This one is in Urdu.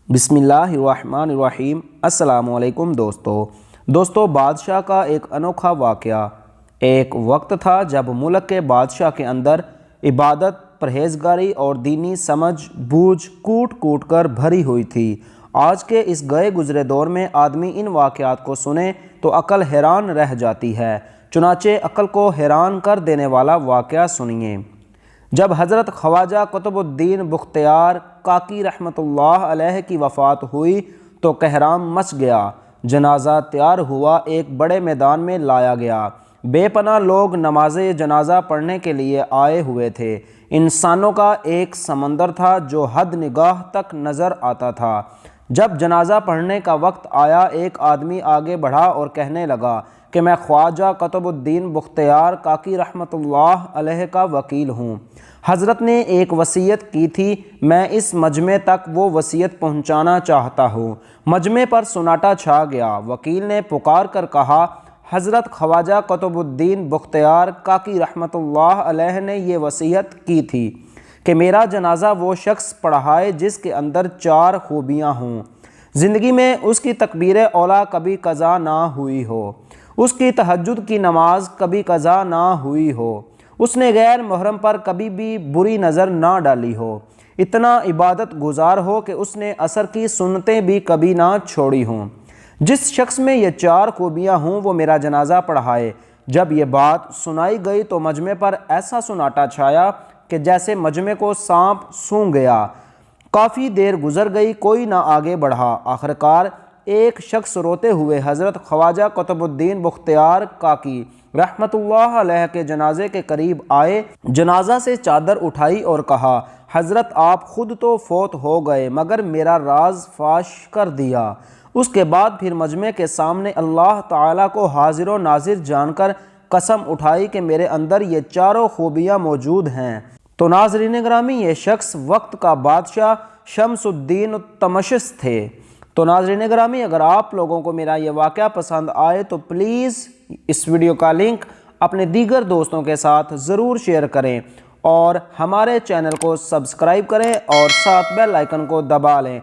بسم اللہ الرحمن الرحیم۔ السلام علیکم دوستو بادشاہ کا ایک انوکھا واقعہ۔ ایک وقت تھا جب ملک کے بادشاہ کے اندر عبادت، پرہیزگاری اور دینی سمجھ بوجھ کوٹ کوٹ کر بھری ہوئی تھی۔ آج کے اس گئے گزرے دور میں آدمی ان واقعات کو سنے تو عقل حیران رہ جاتی ہے۔ چنانچہ عقل کو حیران کر دینے والا واقعہ سنیے۔ جب حضرت خواجہ قطب الدین بختیار کاکی رحمۃ اللہ علیہ کی وفات ہوئی تو قہرام مچ گیا۔ جنازہ تیار ہوا، ایک بڑے میدان میں لایا گیا۔ بے پناہ لوگ نماز جنازہ پڑھنے کے لیے آئے ہوئے تھے۔ انسانوں کا ایک سمندر تھا جو حد نگاہ تک نظر آتا تھا۔ جب جنازہ پڑھنے کا وقت آیا، ایک آدمی آگے بڑھا اور کہنے لگا کہ میں خواجہ قطب الدین بختیار کاکی رحمۃ اللہ علیہ کا وکیل ہوں۔ حضرت نے ایک وصیت کی تھی، میں اس مجمع تک وہ وصیت پہنچانا چاہتا ہوں۔ مجمع پر سناٹا چھا گیا۔ وکیل نے پکار کر کہا، حضرت خواجہ قطب الدین بختیار کاکی رحمۃ اللہ علیہ نے یہ وصیت کی تھی کہ میرا جنازہ وہ شخص پڑھائے جس کے اندر 4 خوبیاں ہوں۔ زندگی میں اس کی تکبیر اولیٰ کبھی قضا نہ ہوئی ہو، اس کی تہجد کی نماز کبھی قضا نہ ہوئی ہو، اس نے غیر محرم پر کبھی بھی بری نظر نہ ڈالی ہو، اتنا عبادت گزار ہو کہ اس نے عصر کی سنتیں بھی کبھی نہ چھوڑی ہوں۔ جس شخص میں یہ 4 خوبیاں ہوں وہ میرا جنازہ پڑھائے۔ جب یہ بات سنائی گئی تو مجمع پر ایسا سناٹا چھایا کہ جیسے مجمع کو سانپ سونگھ گیا۔ کافی دیر گزر گئی، کوئی نہ آگے بڑھا۔ آخرکار ایک شخص روتے ہوئے حضرت خواجہ قطب الدین بختیار کاکی رحمۃ اللہ علیہ کے جنازے کے قریب آئے، جنازہ سے چادر اٹھائی اور کہا، حضرت آپ خود تو فوت ہو گئے مگر میرا راز فاش کر دیا۔ اس کے بعد پھر مجمع کے سامنے اللہ تعالیٰ کو حاضر و ناظر جان کر قسم اٹھائی کہ میرے اندر یہ 4 خوبیاں موجود ہیں۔ تو ناظرین گرامی، یہ شخص وقت کا بادشاہ شمس الدین التمشس تھے۔ تو ناظرین گرامی، اگر آپ لوگوں کو میرا یہ واقعہ پسند آئے تو پلیز اس ویڈیو کا لنک اپنے دیگر دوستوں کے ساتھ ضرور شیئر کریں اور ہمارے چینل کو سبسکرائب کریں اور ساتھ بیل آئیکن کو دبا لیں